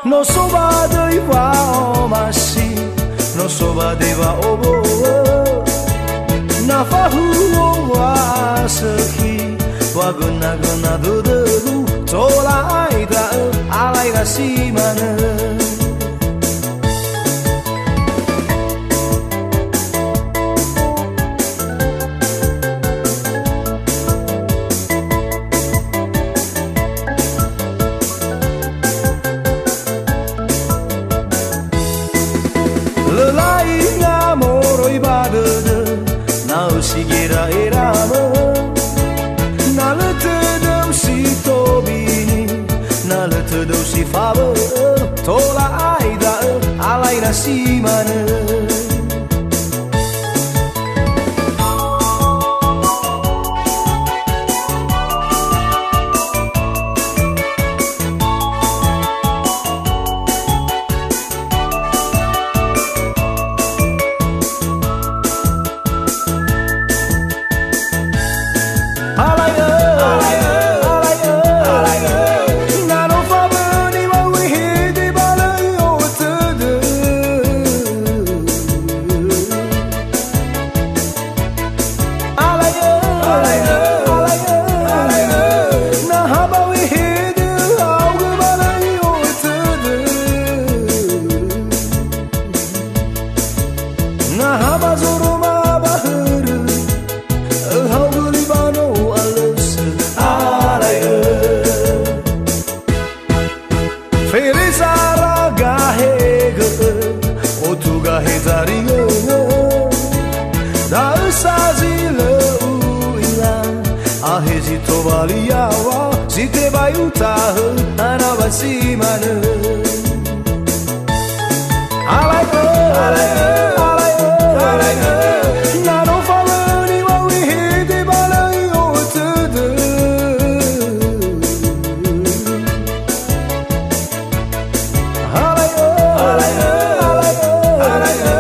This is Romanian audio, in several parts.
のそばではおましのそばではおぼなファフをわすきわぐなぐなどどどとらいだあらいがしまぬSigira eramo Naletedau si tobini Naletedau si favo Tola aida alaina si mane Valiawa, si te vai utahu, anava si manu. Alayo, alayo, alayo, alayo. Nano falani wa wihidi balayo tudu. Alayo, alayo, alayo, alayo.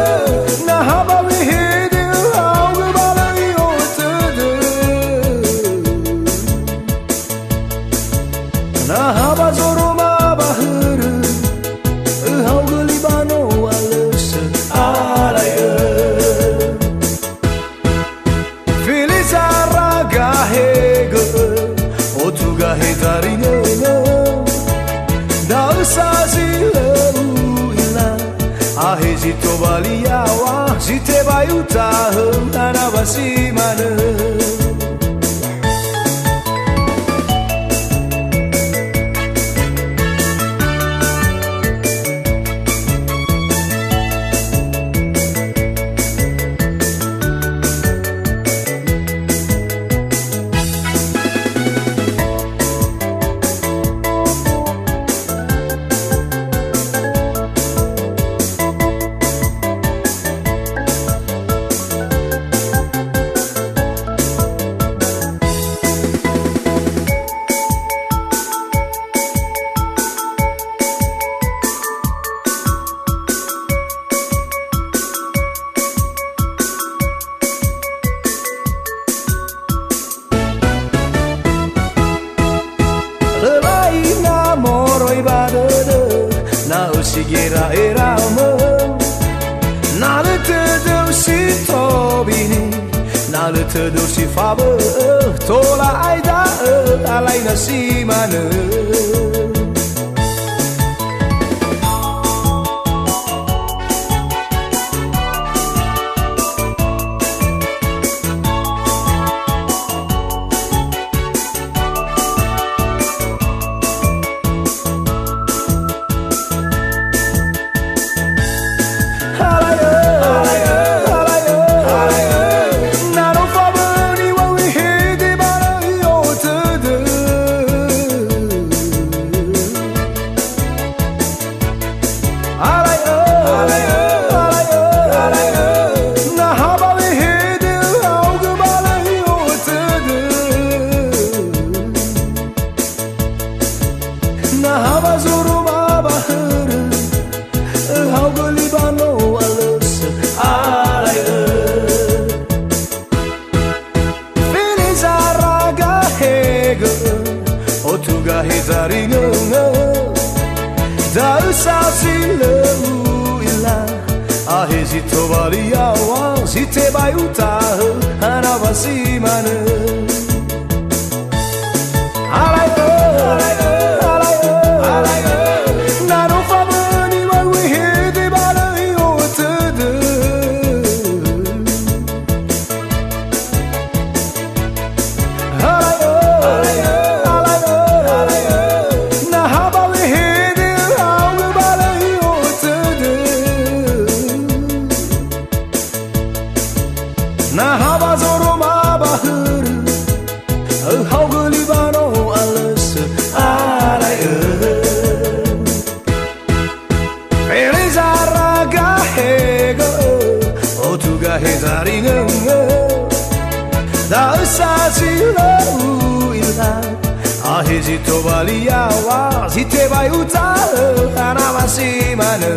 Nahaba wihidi augu balayo tudu. Nahaba zoroma bahuru Haugu libano aluse Alaye Filiza raga hege Otuga hetarine Dausa zile uila Ahezi tobaliawa Zite bayutahu Anabasi manu Sigira eramo Naletedau si tobini Naletedau si favo Tola aida alaina si manu Ahezi tobalia wa zite bayuta Hanabasi manu Alayo Nano famani wa wihidi balai otudu Alayo Nahaba wihidi hawu balai otudu Nahaba zoro mabahuru Haugu libano alus Alayo Elizaraga hego Otuga hezaringa Da usazilo ila Ahezi tobalia wa Zite bayuta Hanabasi manu